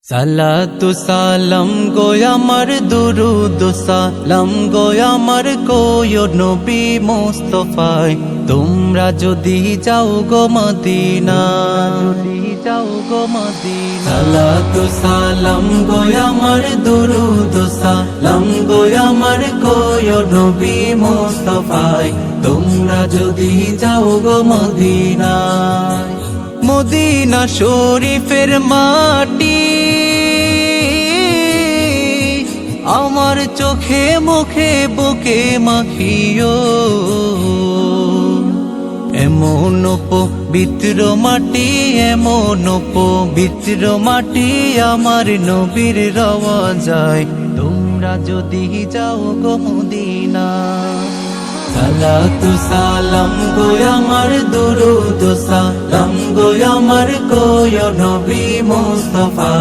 সালাতু সালাম গো আমার দুরুদ সালাম গো আমার কোয় নবী মুস্তাফায় তোমরা যদি যাও গো মদিনা সালাতু সালাম গো আমার দুরুদ সালাম গো আমার কোয় নবী মুস্তাফায় তোমরা যদি যাও গো মদিনা মদিনা শরীফের মাটি আমার চোখে মুখে বুকে মাখিও এমন পবিত্র মাটি এমন পবিত্র মাটি আমার নবীর রওয়া যায় তোমরা যদি যাও গো মদিনা সালাতু সালাম গো আমার দুরুদ সালাম গো আমার কোয় নবী মুস্তাফা